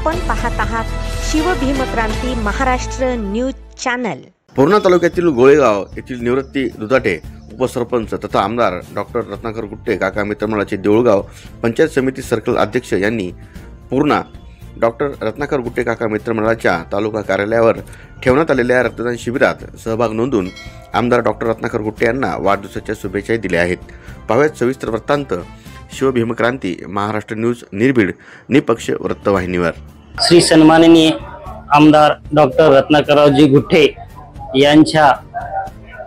आपण पाहत आहात शिवभीमक्रांती महाराष्ट्र न्यूज चॅनल। पूर्णा तालुक्यातील गोळेगाव येथील निवृत्ती दुधाटे उपसरपंच तथा आमदार डॉक्टर रत्नाकर गुट्टे काका मित्रमंडळाचे देऊळगाव पंचायत समिती सर्कल अध्यक्ष यांनी पूर्णा डॉक्टर रत्नाकर गुट्टे काका मित्रमंडळाच्या तालुका कार्यालयावर ठेवण्यात आलेल्या रक्तदान शिबिरात सहभाग नोंदवून आमदार डॉक्टर रत्नाकर गुट्टे यांना वाढदिवसाच्या शुभेच्छा दिल्या आहेत। पाहूयात सविस्तर वृत्तांत शिवभीमक्रांती महाराष्ट्र न्यूज निर्भीड निपक्ष वृत्तवाहिनीवर। श्री सन्माननीय आमदार डॉक्टर रत्नाकररावजी गुट्टे यांच्या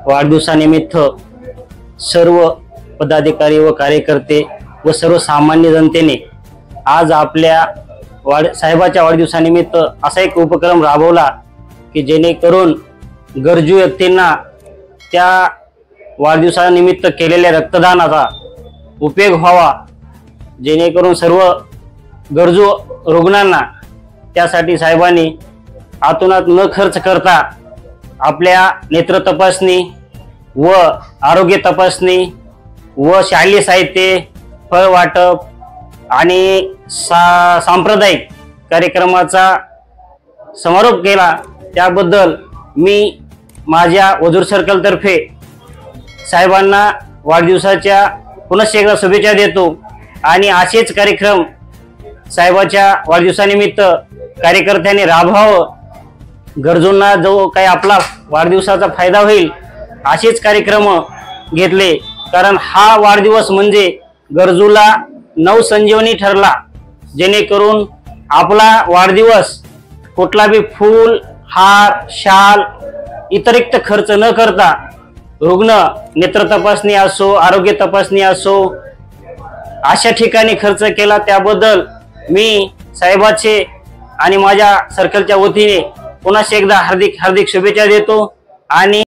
वाढदिवसानिमित्त सर्व पदाधिकारी व कार्यकर्ते व सर्वसामान्य जनतेने आज आपल्या साहेबाच्या वाढदिवसानिमित्त असा एक उपक्रम राबवला की जेणेकरून गरजू व्यक्तींना त्या वाढदिवसानिमित्त केलेल्या रक्तदानाचा उपयोग व्हावा, जेणेकरून सर्व गरजू रुग्णांना त्यासाठी साहेबांनी आतोनात न खर्च करता आपल्या नेत्र तपासणी व आरोग्य तपासणी व शालेय साहित्य फळ वाटप आणि सांप्रदायिक कार्यक्रमाचा समारोप केला। त्याबद्दल मी माझ्या वजूर सर्कल तर्फे साहेबांना वाढदिवसाच्या पुनश्च एकदा शुभेच्छा देतो आणि असेच कार्यक्रम साहेबाच्या वाढदिवसानिमित्त कार्यकर्त्यांनी राबवावं, गरजूंना जो काही आपला वाढदिवसाचा फायदा होईल असेच कार्यक्रम घेतले, कारण हा वाढदिवस म्हणजे गरजूला नवसंजीवनी ठरला, जेणेकरून आपला वाढदिवस कुठला बी फूल हार शाल इतरिक्त खर्च न करता रुग्ण नेत्र तपासणी असो आरोग्य तपासणी असो अशा ठिकाणी खर्च केला। त्याबद्दल मी साहेबाचे आणि माझ्या सर्कलच्या वतीने पुन्हा एकदा हार्दिक शुभेच्छा देतो आणि